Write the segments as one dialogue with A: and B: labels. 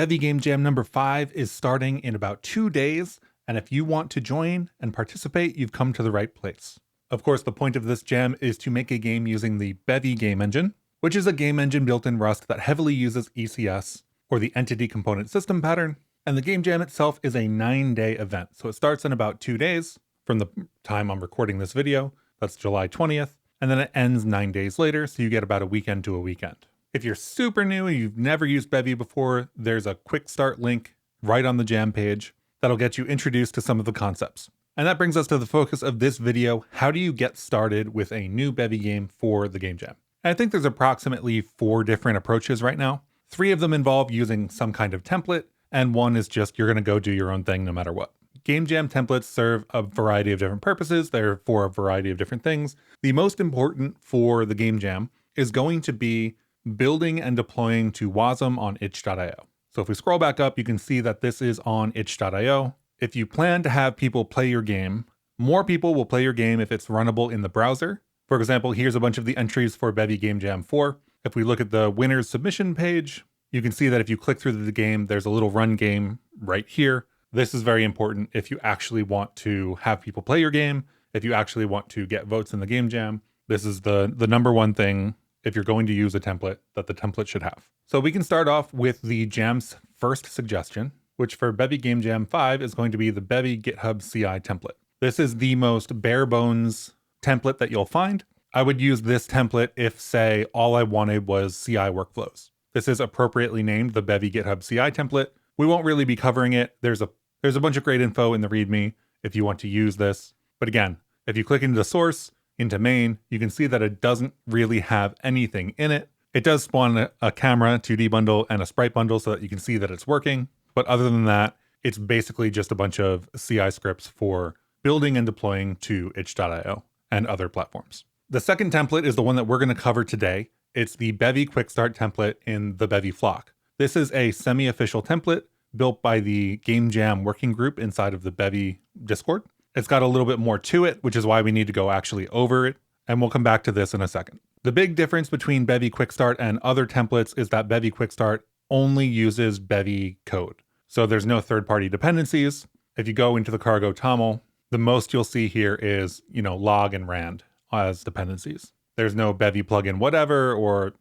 A: Bevy Game Jam number 5 is starting in about 2 days, and if you want to join and participate, you've come to the right place. Of course, the point of this jam is to make a game using the Bevy game engine, which is a game engine built in Rust that heavily uses ECS, or the Entity Component System pattern, and the game jam itself is a 9-day event. So it starts in about 2 days from the time I'm recording this video, that's July 20th, and then it ends 9 days later, so you get about a weekend to a weekend. If you're super new and you've never used Bevy before, there's a Quickstart link right on the jam page that'll get you introduced to some of the concepts. And that brings us to the focus of this video. How do you get started with a new Bevy game for the game jam? And I think there's approximately 4 different approaches right now. 3 of them involve using some kind of template, and 1 is just you're going to go do your own thing no matter what. Game jam templates serve a variety of different purposes. They're for a variety of different things. The most important for the game jam is going to be building and deploying to Wasm on itch.io. So if we scroll back up, you can see that this is on itch.io. If you plan to have people play your game, more people will play your game if it's runnable in the browser. For example, here's a bunch of the entries for Bevy Game Jam 4. If we look at the winner's submission page, you can see that if you click through the game, there's a little run game right here. This is very important if you actually want to have people play your game, if you actually want to get votes in the game jam. This is the number one thing if you're going to use a template that the template should have. So we can start off with the jam's first suggestion, which for Bevy Game Jam 5 is going to be the Bevy GitHub CI template. This is the most bare bones template that you'll find. I would use this template if, say, all I wanted was CI workflows. This is appropriately named the Bevy GitHub CI template. We won't really be covering it. There's a bunch of great info in the README if you want to use this. But again, if you click into the source, into main, you can see that it doesn't really have anything in it. It does spawn a camera 2D bundle and a sprite bundle so that you can see that it's working. But other than that, it's basically just a bunch of CI scripts for building and deploying to itch.io and other platforms. The second template is the one that we're going to cover today. It's the Bevy Quickstart template in the Bevy Flock. This is a semi-official template built by the Game Jam working group inside of the Bevy Discord. It's got a little bit more to it, which is why we need to go actually over it, and we'll come back to this in a second. The big difference between Bevy Quickstart and other templates is that Bevy Quickstart only uses Bevy code. So there's no third-party dependencies. If you go into the cargo toml, the most you'll see here is, log and rand as dependencies. There's no Bevy plugin whatever or,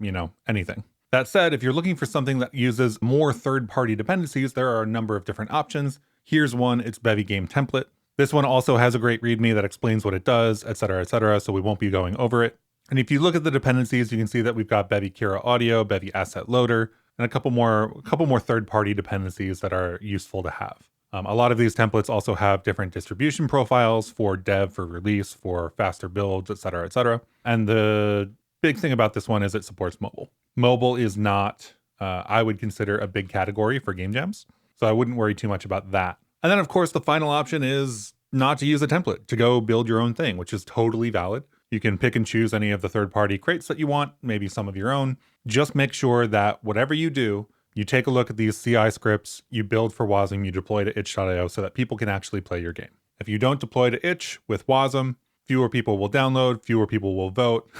A: anything. That said, if you're looking for something that uses more third-party dependencies, there are a number of different options. Here's one, it's Bevy Game Template. This one also has a great README that explains what it does, etc., so we won't be going over it. And if you look at the dependencies, you can see that we've got Bevy Kira Audio, Bevy Asset Loader, and a couple more third-party dependencies that are useful to have. A lot of these templates also have different distribution profiles for dev, for release, for faster builds, etc. And the big thing about this one is it supports mobile. Mobile is not, I would consider, a big category for game jams, so I wouldn't worry too much about that. And then, of course, the final option is not to use a template, to go build your own thing, which is totally valid. You can pick and choose any of the third-party crates that you want, maybe some of your own. Just make sure that whatever you do, you take a look at these CI scripts, you build for Wasm, you deploy to itch.io so that people can actually play your game. If you don't deploy to itch with Wasm, fewer people will download, fewer people will vote.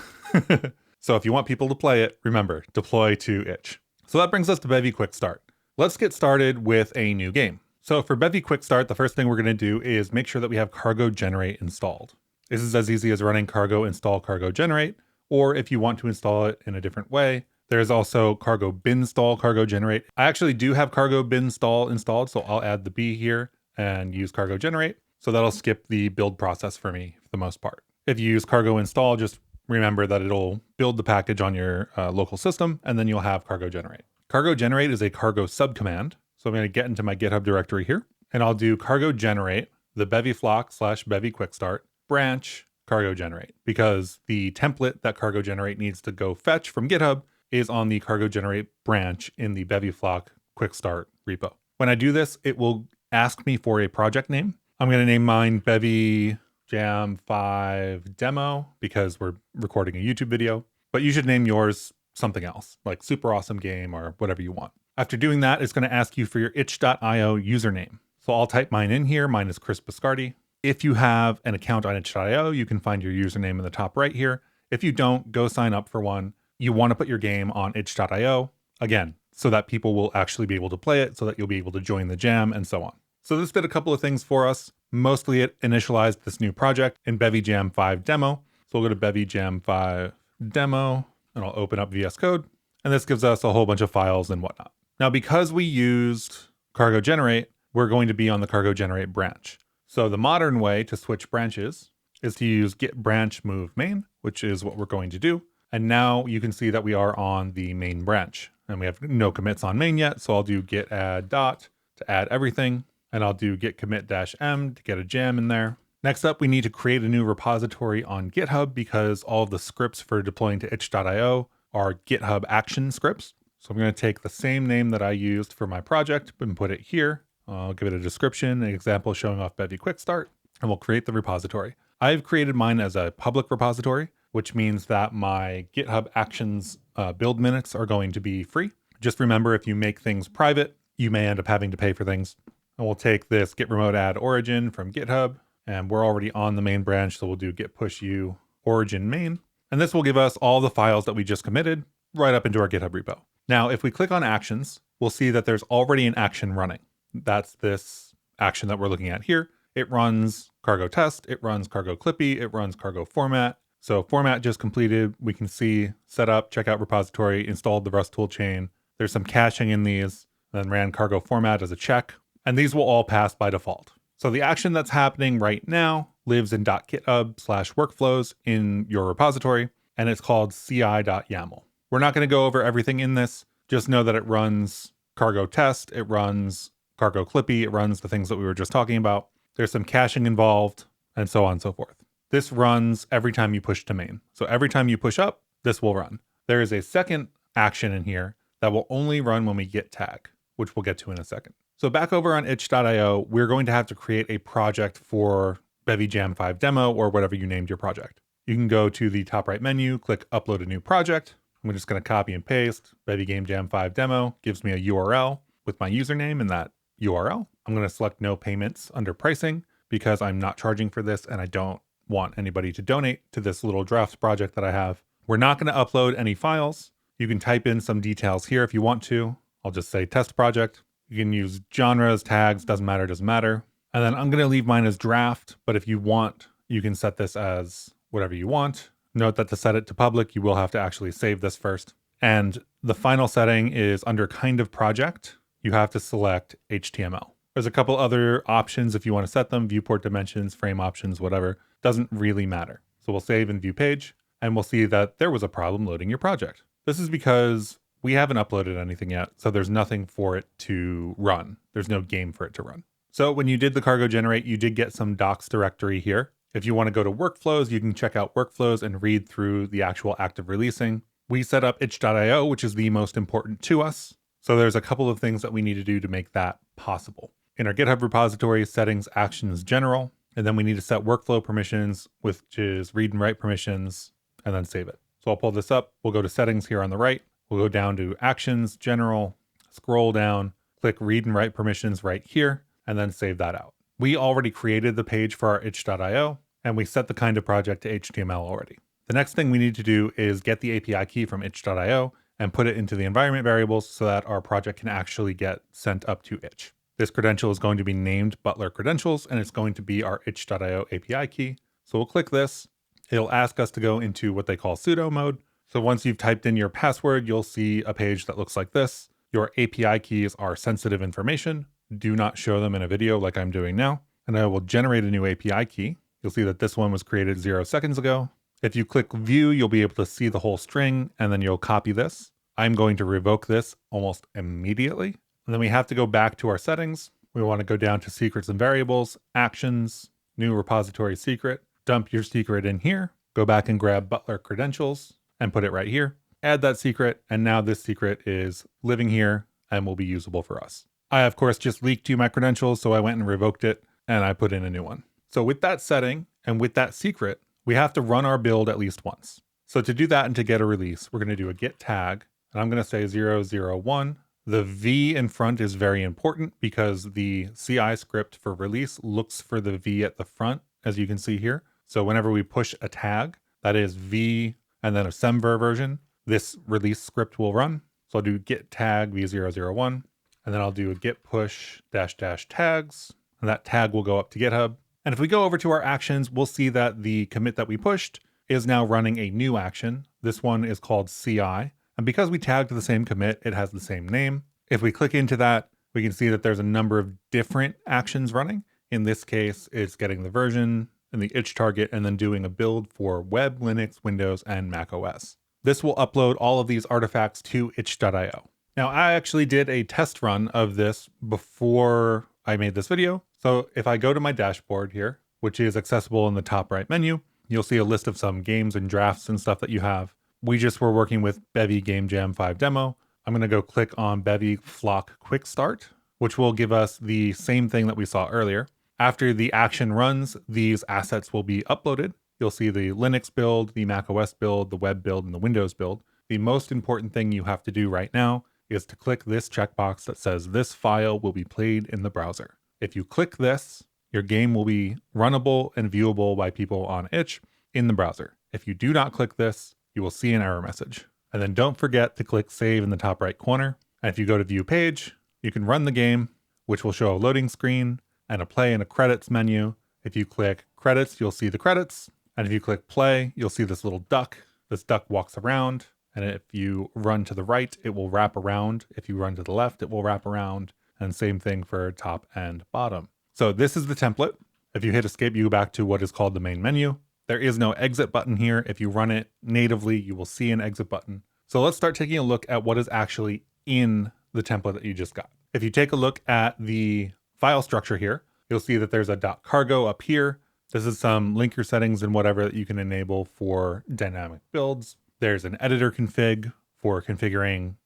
A: So if you want people to play it, remember, deploy to itch. So that brings us to Bevy Quickstart. Let's get started with a new game. So for Bevy Quickstart, the first thing we're going to do is make sure that we have cargo generate installed. This is as easy as running cargo install cargo generate, or if you want to install it in a different way, there's also cargo bin install cargo generate. I actually do have cargo bin install installed, so I'll add the B here and use cargo generate. So that'll skip the build process for me for the most part. If you use cargo install, just remember that it'll build the package on your local system, and then you'll have cargo generate. Cargo generate is a cargo subcommand. So I'm going to get into my GitHub directory here, and I'll do cargo generate, the Bevy Flock / Bevy Quickstart branch cargo generate, because the template that cargo generate needs to go fetch from GitHub is on the cargo generate branch in the Bevy Flock Quickstart repo. When I do this, it will ask me for a project name. I'm going to name mine Bevy Jam 5 Demo because we're recording a YouTube video, but you should name yours something else, like Super Awesome Game or whatever you want. After doing that, it's going to ask you for your itch.io username. So I'll type mine in here. Mine is Chris Biscardi. If you have an account on itch.io, you can find your username in the top right here. If you don't, go sign up for one. You want to put your game on itch.io. Again, so that people will actually be able to play it, so that you'll be able to join the jam and so on. So this did a couple of things for us. Mostly it initialized this new project in Bevy Jam 5 demo. So we'll go to Bevy Jam 5 demo and I'll open up VS Code. And this gives us a whole bunch of files and whatnot. Now, because we used cargo generate, we're going to be on the cargo generate branch. So the modern way to switch branches is to use git branch move main, which is what we're going to do. And now you can see that we are on the main branch and we have no commits on main yet. So I'll do git add dot to add everything. And I'll do git commit -m to get a jam in there. Next up, we need to create a new repository on GitHub because all of the scripts for deploying to itch.io are GitHub Action scripts. So I'm going to take the same name that I used for my project and put it here. I'll give it a description, an example showing off Bevy Quickstart, and we'll create the repository. I've created mine as a public repository, which means that my GitHub Actions build minutes are going to be free. Just remember, if you make things private, you may end up having to pay for things. And we'll take this git remote add origin from GitHub, and we're already on the main branch, so we'll do git push u origin main. And this will give us all the files that we just committed right up into our GitHub repo. Now, if we click on actions, we'll see that there's already an action running. That's this action that we're looking at here. It runs cargo test, it runs cargo clippy, it runs cargo format. So format just completed. We can see setup, checkout repository, installed the Rust toolchain. There's some caching in these, then ran cargo format as a check. And these will all pass by default. So the action that's happening right now lives in .github/workflows in your repository, and it's called ci.yaml. We're not going to go over everything in this. Just know that it runs cargo test, it runs cargo clippy, it runs the things that we were just talking about. There's some caching involved, and so on and so forth. This runs every time you push to main. So every time you push up, this will run. There is a second action in here that will only run when we git tag, which we'll get to in a second. So back over on itch.io, we're going to have to create a project for Bevy Jam 5 demo or whatever you named your project. You can go to the top right menu, click upload a new project. I'm just going to copy and paste Bevy Game Jam 5 demo, gives me a URL with my username in that URL. I'm going to select no payments under pricing because I'm not charging for this and I don't want anybody to donate to this little drafts project that I have. We're not going to upload any files. You can type in some details here if you want to. I'll just say test project. You can use genres, tags, doesn't matter. And then I'm going to leave mine as draft, but if you want, you can set this as whatever you want. Note that to set it to public, you will have to actually save this first. And the final setting is under kind of project, you have to select HTML. There's a couple other options if you want to set them, viewport dimensions, frame options, whatever. Doesn't really matter. So we'll save and view page, and we'll see that there was a problem loading your project. This is because we haven't uploaded anything yet, so there's nothing for it to run. There's no game for it to run. So when you did the cargo generate, you did get some docs directory here. If you want to go to workflows, you can check out workflows and read through the actual active releasing. We set up itch.io, which is the most important to us. So there's a couple of things that we need to do to make that possible. In our GitHub repository, settings, actions, general, and then we need to set workflow permissions, which is read and write permissions, and then save it. So I'll pull this up. We'll go to settings here on the right. We'll go down to actions, general, scroll down, click read and write permissions right here, and then save that out. We already created the page for our itch.io, and we set the kind of project to HTML already. The next thing we need to do is get the API key from itch.io and put it into the environment variables so that our project can actually get sent up to itch. This credential is going to be named Butler Credentials, and it's going to be our itch.io API key. So we'll click this. It'll ask us to go into what they call sudo mode. So once you've typed in your password, you'll see a page that looks like this. Your API keys are sensitive information. Do not show them in a video like I'm doing now. And I will generate a new API key. You'll see that this one was created 0 seconds ago. If you click view, you'll be able to see the whole string, and then you'll copy this. I'm going to revoke this almost immediately. And then we have to go back to our settings. We want to go down to secrets and variables, actions, new repository secret, dump your secret in here, go back and grab Butler Credentials and put it right here. Add that secret, and now this secret is living here and will be usable for us. I, of course, just leaked you my credentials, so I went and revoked it, and I put in a new one. So with that setting and with that secret, we have to run our build at least once. So to do that and to get a release, we're going to do a git tag, and I'm going to say 001. The V in front is very important because the CI script for release looks for the V at the front, as you can see here. So whenever we push a tag, that is V and then a semver version, this release script will run. So I'll do git tag v001, and then I'll do a git push -- tags, and that tag will go up to GitHub. And if we go over to our actions, we'll see that the commit that we pushed is now running a new action. This one is called CI. And because we tagged the same commit, it has the same name. If we click into that, we can see that there's a number of different actions running. In this case, it's getting the version and the itch target and then doing a build for web, Linux, Windows, and Mac OS. This will upload all of these artifacts to itch.io. Now, I actually did a test run of this before I made this video. So if I go to my dashboard here, which is accessible in the top right menu, you'll see a list of some games and drafts and stuff that you have. We just were working with Bevy Jam 5 demo. I'm going to go click on Bevy Flock Quickstart, which will give us the same thing that we saw earlier. After the action runs, these assets will be uploaded. You'll see the Linux build, the Mac OS build, the web build, and the Windows build. The most important thing you have to do right now is to click this checkbox that says this file will be played in the browser. If you click this, your game will be runnable and viewable by people on itch in the browser. If you do not click this, you will see an error message. And then don't forget to click save in the top right corner. And if you go to view page, you can run the game, which will show a loading screen and a play and a credits menu. If you click credits, you'll see the credits. And if you click play, you'll see this little duck. This duck walks around. And if you run to the right, it will wrap around. If you run to the left, it will wrap around. And same thing for top and bottom. So this is the template. If you hit escape, you go back to what is called the main menu. There is no exit button here. If you run it natively, you will see an exit button. So let's start taking a look at what is actually in the template that you just got. If you take a look at the file structure here, you'll see that there's a .cargo up here. This is some linker settings and whatever that you can enable for dynamic builds. There's an editor config for configuring,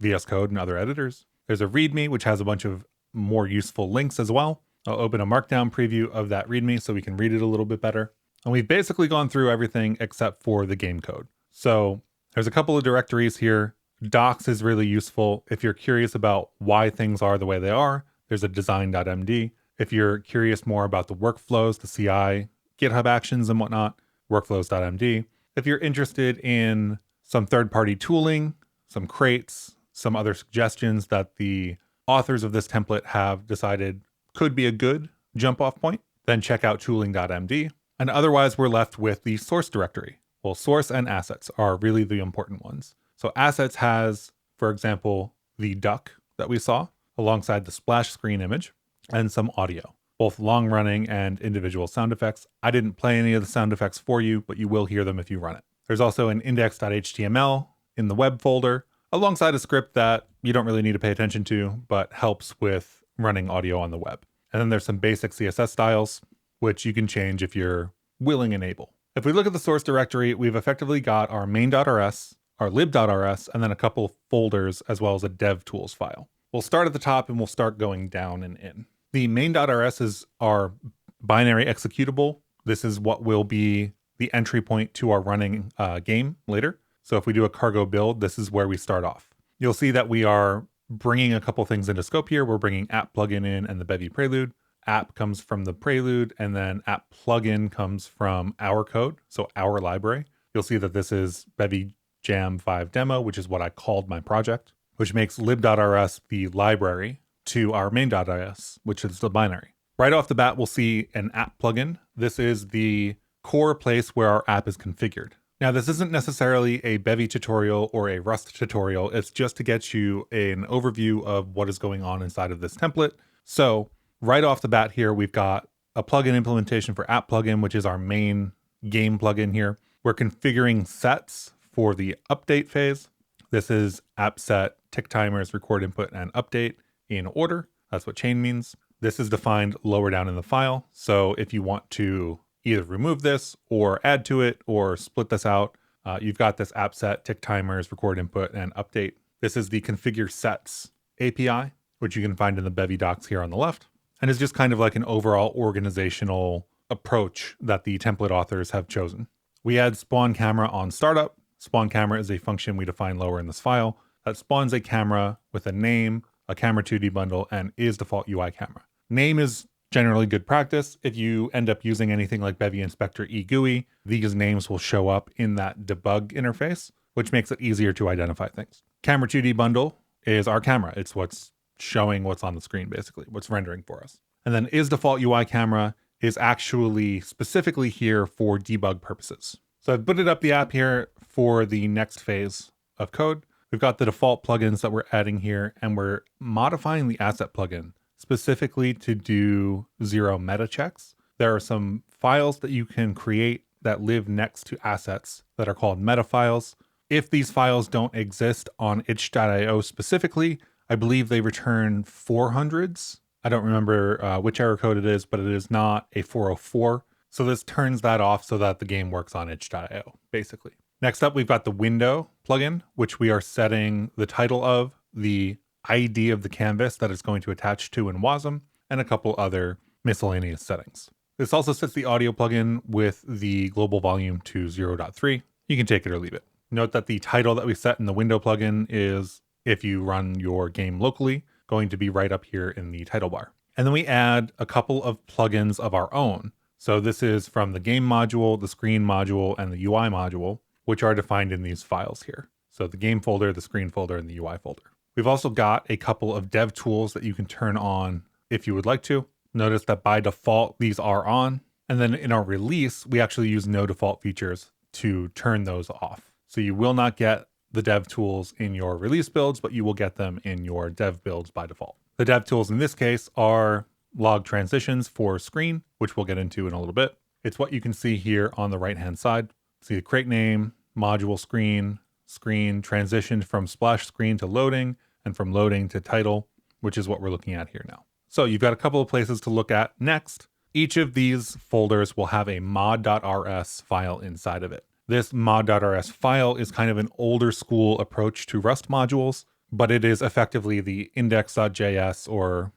A: VS Code and other editors. There's a README, which has a bunch of more useful links as well. I'll open a markdown preview of that README so we can read it a little bit better. And we've basically gone through everything except for the game code. So there's a couple of directories here. Docs is really useful. If you're curious about why things are the way they are, there's a design.md. If you're curious more about the workflows, the CI, GitHub Actions and whatnot, workflows.md. If you're interested in some third-party tooling, some crates, some other suggestions that the authors of this template have decided could be a good jump-off point, then check out tooling.md. And otherwise, we're left with the source directory. Well, source and assets are really the important ones. So assets has, for example, the duck that we saw alongside the splash screen image and some audio, both long running and individual sound effects. I didn't play any of the sound effects for you, but you will hear them if you run it. There's also an index.html in the web folder alongside a script that you don't really need to pay attention to, but helps with running audio on the web. And then there's some basic CSS styles, which you can change if you're willing and able. If we look at the source directory, we've effectively got our main.rs, our lib.rs, and then a couple of folders, as well as a dev tools file. We'll start at the top and we'll start going down and in. The main.rs is our binary executable. This is what will be the entry point to our running game later. So if we do a cargo build, this is where we start off. You'll see that we are bringing a couple things into scope here. We're bringing AppPlugin in and the Bevy prelude. App comes from the prelude, and then AppPlugin comes from our code, so our library. You'll see that this is Bevy Jam 5 demo, which is what I called my project, which makes lib.rs the library to our main.rs, which is the binary. Right off the bat, we'll see an app plugin. This is the core place where our app is configured. Now, this isn't necessarily a Bevy tutorial or a Rust tutorial. It's just to get you an overview of what is going on inside of this template. So right off the bat here, we've got a plugin implementation for AppPlugin, which is our main game plugin here. We're configuring sets for the update phase. This is app set, tick timers, record input, and update in order. That's what chain means. This is defined lower down in the file. So if you want to either remove this or add to it or split this out, you've got this app set, tick timers, record input, and update. This is the configure sets API, which you can find in the Bevy docs here on the left. And it's just kind of like an overall organizational approach that the template authors have chosen. We add spawn camera on startup. Spawn camera is a function we define lower in this file that spawns a camera with a name, a camera 2D bundle, and is default UI camera. Name is generally good practice. If you end up using anything like Bevy Inspector eGUI, these names will show up in that debug interface, which makes it easier to identify things. Camera 2D bundle is our camera. It's what's showing what's on the screen, basically, what's rendering for us. And then is default UI camera is actually specifically here for debug purposes. So I've booted up the app here for the next phase of code. We've got the default plugins that we're adding here, and we're modifying the asset plugin specifically to do 0 meta checks. There are some files that you can create that live next to assets that are called meta files. If these files don't exist on itch.io specifically, I believe they return 400s. I don't remember which error code it is, but it is not a 404. So this turns that off so that the game works on itch.io, basically. Next up, we've got the window plugin, which we are setting the title of, the ID of the canvas that it's going to attach to in WASM, and a couple other miscellaneous settings. This also sets the audio plugin with the global volume to 0.3. You can take it or leave it. Note that the title that we set in the window plugin is, if you run your game locally, going to be right up here in the title bar. And then we add a couple of plugins of our own. So this is from the game module, the screen module, and the UI module, which are defined in these files here. So the game folder, the screen folder, and the UI folder. We've also got a couple of dev tools that you can turn on if you would like to. Notice that by default, these are on. And then in our release, we actually use no default features to turn those off. So you will not get the dev tools in your release builds, but you will get them in your dev builds by default. The dev tools in this case are log transitions for screen, which we'll get into in a little bit. It's what you can see here on the right-hand side. See the crate name, module screen, screen transitioned from splash screen to loading, and from loading to title, which is what we're looking at here now. So you've got a couple of places to look at next. Each of these folders will have a mod.rs file inside of it. This mod.rs file is kind of an older school approach to Rust modules, but it is effectively the index.js or,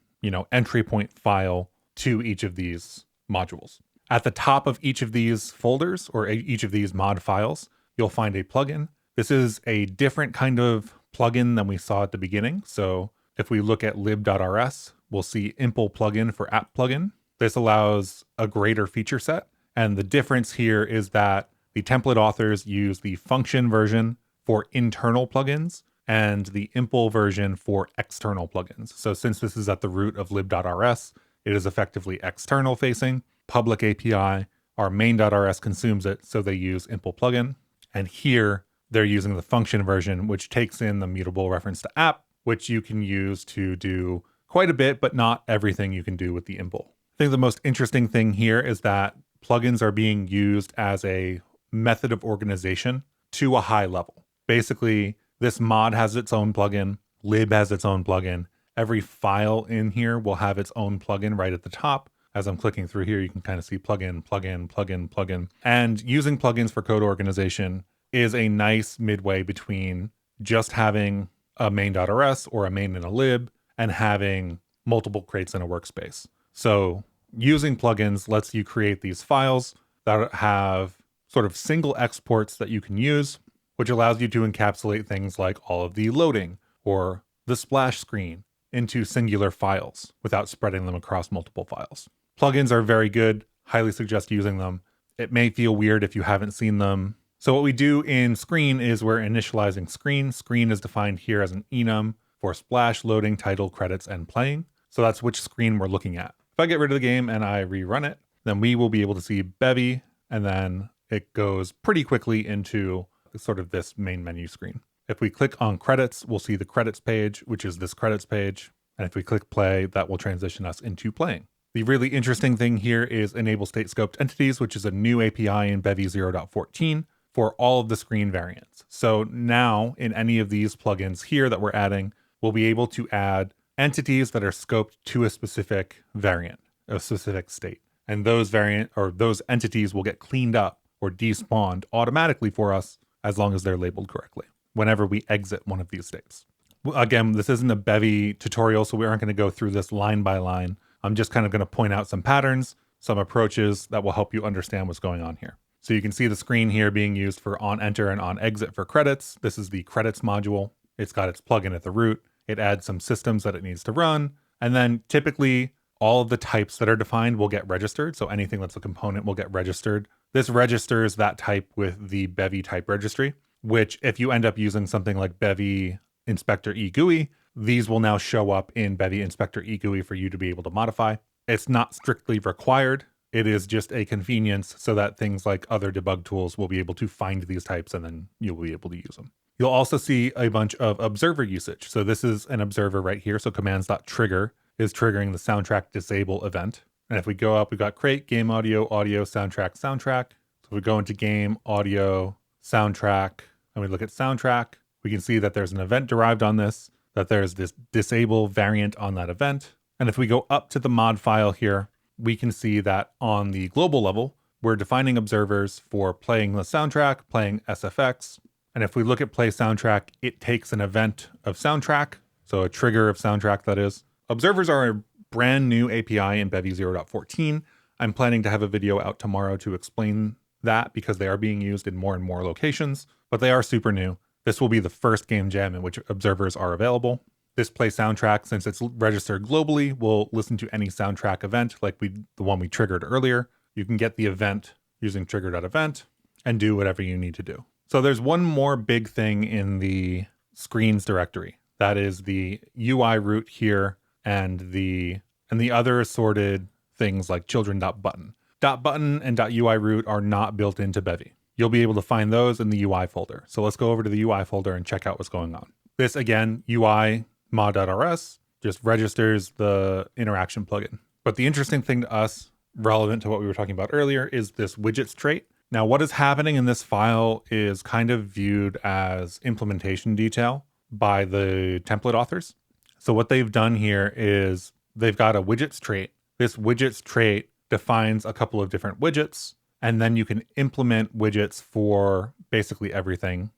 A: entry point file to each of these modules. At the top of each of these folders or each of these mod files, you'll find a plugin. This is a different kind of plugin than we saw at the beginning. So if we look at lib.rs, we'll see impl plugin for AppPlugin. This allows a greater feature set. And the difference here is that the template authors use the function version for internal plugins and the impl version for external plugins. So since this is at the root of lib.rs, it is effectively external facing, public API. Our main.rs consumes it, so they use impl plugin. And here they're using the function version, which takes in the mutable reference to app, which you can use to do quite a bit, but not everything you can do with the impl. I think the most interesting thing here is that plugins are being used as a method of organization to a high level. Basically, this mod has its own plugin, lib has its own plugin. Every file in here will have its own plugin right at the top. As I'm clicking through here, you can kind of see plugin, plugin, plugin, plugin. And using plugins for code organization is a nice midway between just having a main.rs or a main and a lib and having multiple crates in a workspace. So using plugins lets you create these files that have sort of single exports that you can use, which allows you to encapsulate things like all of the loading or the splash screen into singular files without spreading them across multiple files. Plugins are very good. Highly suggest using them. It may feel weird if you haven't seen them. So what we do in screen is we're initializing screen. Screen is defined here as an enum for splash, loading, title, credits, and playing. So that's which screen we're looking at. If I get rid of the game and I rerun it, then we will be able to see Bevy, and then it goes pretty quickly into sort of this main menu screen. If we click on credits, we'll see the credits page, which is this credits page. And if we click play, that will transition us into playing. The really interesting thing here is enable state scoped entities, which is a new API in Bevy 0.14 for all of the screen variants. So now in any of these plugins here that we're adding, we'll be able to add entities that are scoped to a specific variant, a specific state. And those those entities will get cleaned up or despawned automatically for us as long as they're labeled correctly whenever we exit one of these states. Again, this isn't a Bevy tutorial, so we aren't going to go through this line by line. I'm just kind of going to point out some patterns, some approaches that will help you understand what's going on here. So you can see the screen here being used for on enter and on exit for credits. This is the credits module. It's got its plugin at the root. It adds some systems that it needs to run. And then typically all of the types that are defined will get registered. So anything that's a component will get registered. This registers that type with the Bevy type registry, which if you end up using something like Bevy Inspector eGUI. These will now show up in Bevy Inspector eGUI for you to be able to modify. It's not strictly required. It is just a convenience so that things like other debug tools will be able to find these types and then you'll be able to use them. You'll also see a bunch of observer usage. So this is an observer right here. So commands.trigger is triggering the soundtrack disable event. And if we go up, we've got create game audio, audio, soundtrack. So if we go into game, audio, soundtrack, and we look at soundtrack, we can see that there's an event derived on this, that there's this disable variant on that event. And if we go up to the mod file here, we can see that on the global level, we're defining observers for playing the soundtrack, playing SFX. And if we look at play soundtrack, it takes an event of soundtrack, so a trigger of soundtrack that is. Observers are a brand new API in Bevy 0.14. I'm planning to have a video out tomorrow to explain that because they are being used in more and more locations, but they are super new. This will be the first game jam in which observers are available. This play soundtrack, since it's registered globally, will listen to any soundtrack event like the one we triggered earlier. You can get the event using trigger.event and do whatever you need to do. So there's one more big thing in the screens directory. That is the UI root here and the other assorted things like children.button. .button and .UI root are not built into Bevy. You'll be able to find those in the UI folder. So let's go over to the UI folder and check out what's going on. This again, UI mod.rs just registers the interaction plugin. But the interesting thing to us, relevant to what we were talking about earlier, is this widgets trait. Now, what is happening in this file is kind of viewed as implementation detail by the template authors. So what they've done here is they've got a widgets trait. This widgets trait defines a couple of different widgets, and then you can implement widgets for basically everything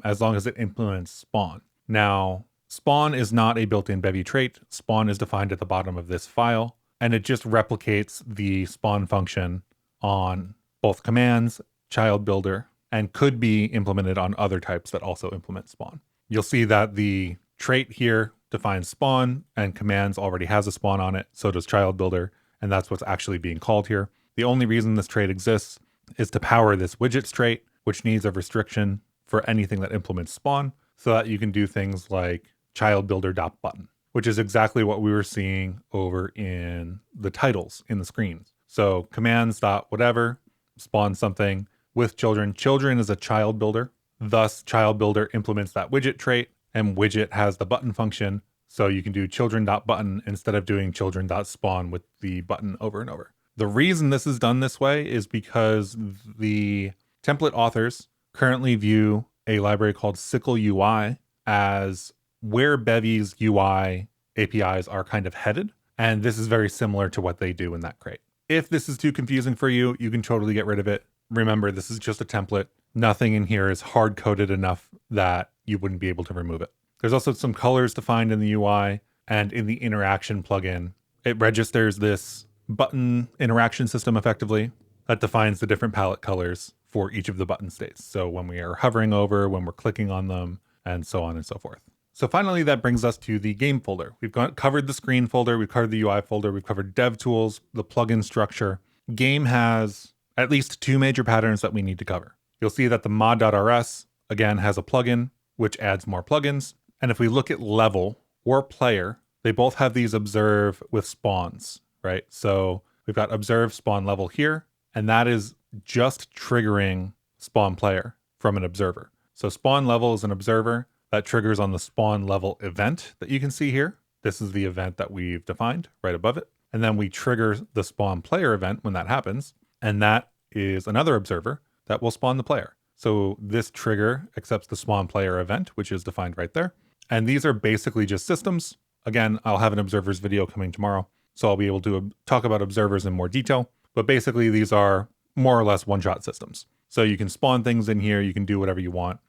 A: as long as it implements spawn. Now, spawn is not a built-in Bevy trait. Spawn is defined at the bottom of this file, and it just replicates the spawn function on both commands, child builder, and could be implemented on other types that also implement spawn. You'll see that the trait here defines spawn, and commands already has a spawn on it, so does child builder, and that's what's actually being called here. The only reason this trait exists is to power this widgets trait, which needs a restriction for anything that implements spawn, so that you can do things like child builder.button, which is exactly what we were seeing over in the titles in the screens. So commands.whatever, spawn something with children. Children is a child builder. Thus, child builder implements that widget trait, and widget has the button function. So you can do children.button instead of doing children.spawn with the button over and over. The reason this is done this way is because the template authors currently view a library called Sickle UI as where Bevy's UI APIs are kind of headed. And this is very similar to what they do in that crate. If this is too confusing for you, you can totally get rid of it. Remember, this is just a template. Nothing in here is hard-coded enough that you wouldn't be able to remove it. There's also some colors defined in the UI, and in the interaction plugin, it registers this button interaction system effectively that defines the different palette colors for each of the button states. So when we are hovering over, when we're clicking on them, and so on and so forth. So finally, that brings us to the game folder. We've covered the screen folder, we've covered the UI folder, we've covered dev tools, the plugin structure. Game has at least two major patterns that we need to cover. You'll see that the mod.rs, again, has a plugin, which adds more plugins. And if we look at level or player, they both have these observe with spawns, right? So we've got observe spawn level here, and that is just triggering spawn player from an observer. So spawn level is an observer that triggers on the spawn level event that you can see here. This is the event that we've defined right above it. And then we trigger the spawn player event when that happens. And that is another observer that will spawn the player. So this trigger accepts the spawn player event, which is defined right there. And these are basically just systems. Again, I'll have an observers video coming tomorrow, so I'll be able to talk about observers in more detail. But basically, these are more or less one-shot systems. So you can spawn things in here, you can do whatever you want.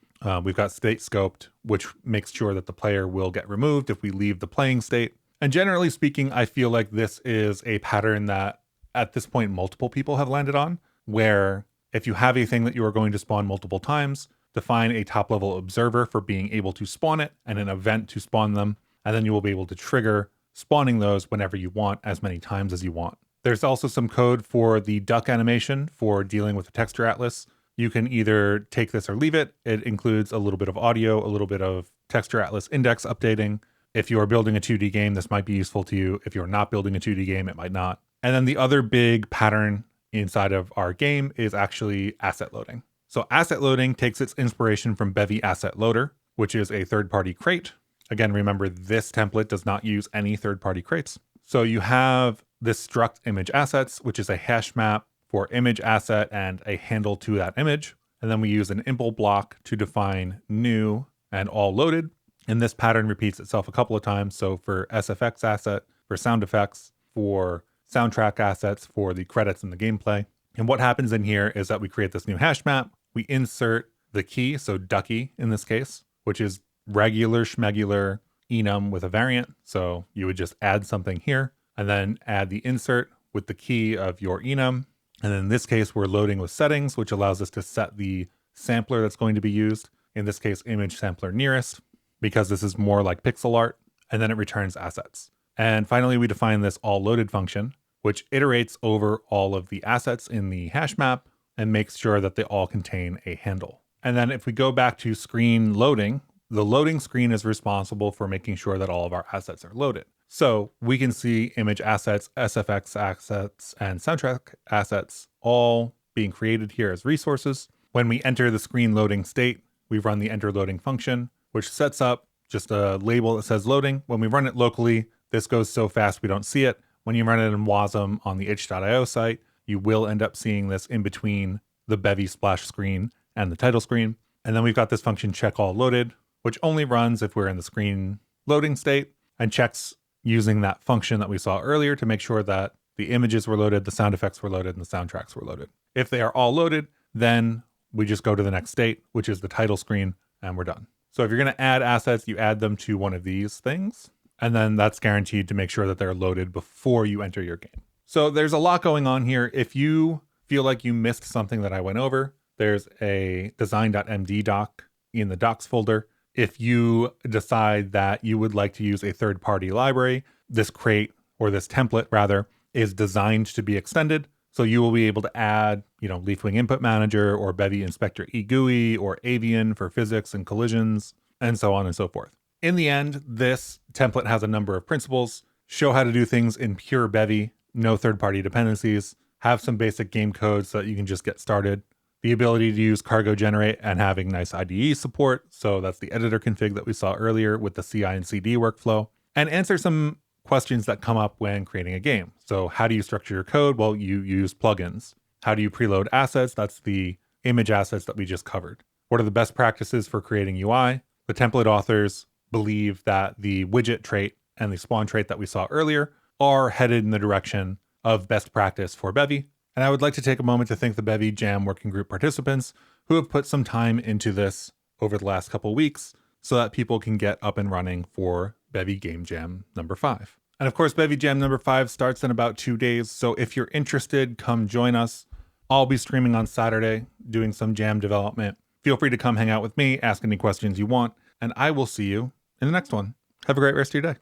A: We've got state scoped, which makes sure that the player will get removed if we leave the playing state. And generally speaking, I feel like this is a pattern that at this point multiple people have landed on, where if you have a thing that you are going to spawn multiple times, define a top level observer for being able to spawn it and an event to spawn them, and then you will be able to trigger spawning those whenever you want, as many times as you want. There's also some code for the duck animation for dealing with the texture atlas. You can either take this or leave it. It includes a little bit of audio, a little bit of texture atlas index updating. If you are building a 2D game, this might be useful to you. If you're not building a 2D game, it might not. And then the other big pattern inside of our game is actually asset loading. So asset loading takes its inspiration from Bevy Asset Loader, which is a third-party crate. Again, remember this template does not use any third-party crates. So you have this struct image assets, which is a hash map for image asset and a handle to that image. And then we use an impl block to define new and all loaded. And this pattern repeats itself a couple of times. So for SFX asset, for sound effects, for soundtrack assets, for the credits and the gameplay. And what happens in here is that we create this new hash map. We insert the key, so ducky in this case, which is regular schmegular enum with a variant. So you would just add something here and then add the insert with the key of your enum. And in this case, we're loading with settings, which allows us to set the sampler that's going to be used. In this case, image sampler nearest, because this is more like pixel art. And then it returns assets. And finally, we define this all loaded function, which iterates over all of the assets in the hash map and makes sure that they all contain a handle. And then if we go back to screen loading, the loading screen is responsible for making sure that all of our assets are loaded. So we can see image assets, SFX assets, and soundtrack assets all being created here as resources. When we enter the screen loading state, we run the enter loading function, which sets up just a label that says loading. When we run it locally, this goes so fast we don't see it. When you run it in Wasm on the itch.io site, you will end up seeing this in between the Bevy splash screen and the title screen. And then we've got this function check all loaded, which only runs if we're in the screen loading state and checks using that function that we saw earlier to make sure that the images were loaded, the sound effects were loaded, and the soundtracks were loaded. If they are all loaded, then we just go to the next state, which is the title screen, and we're done. So if you're going to add assets, you add them to one of these things, and then that's guaranteed to make sure that they're loaded before you enter your game. So there's a lot going on here. If you feel like you missed something that I went over, there's a design.md doc in the docs folder. If you decide that you would like to use a third-party library, this crate, or this template rather, is designed to be extended. So you will be able to add, Leafwing Input Manager or Bevy Inspector eGUI or Avian for physics and collisions, and so on and so forth. In the end, this template has a number of principles. Show how to do things in pure Bevy, no third-party dependencies, have some basic game code so that you can just get started. The ability to use cargo generate and having nice IDE support. So that's the editor config that we saw earlier with the CI and CD workflow. And answer some questions that come up when creating a game. So how do you structure your code? Well, you use plugins. How do you preload assets? That's the image assets that we just covered. What are the best practices for creating UI? The template authors believe that the widget trait and the spawn trait that we saw earlier are headed in the direction of best practice for Bevy. And I would like to take a moment to thank the Bevy Jam working group participants who have put some time into this over the last couple weeks so that people can get up and running for Bevy Game Jam number 5. And of course, Bevy Jam number 5 starts in about 2 days. So if you're interested, come join us. I'll be streaming on Saturday, doing some jam development. Feel free to come hang out with me, ask any questions you want, and I will see you in the next one. Have a great rest of your day.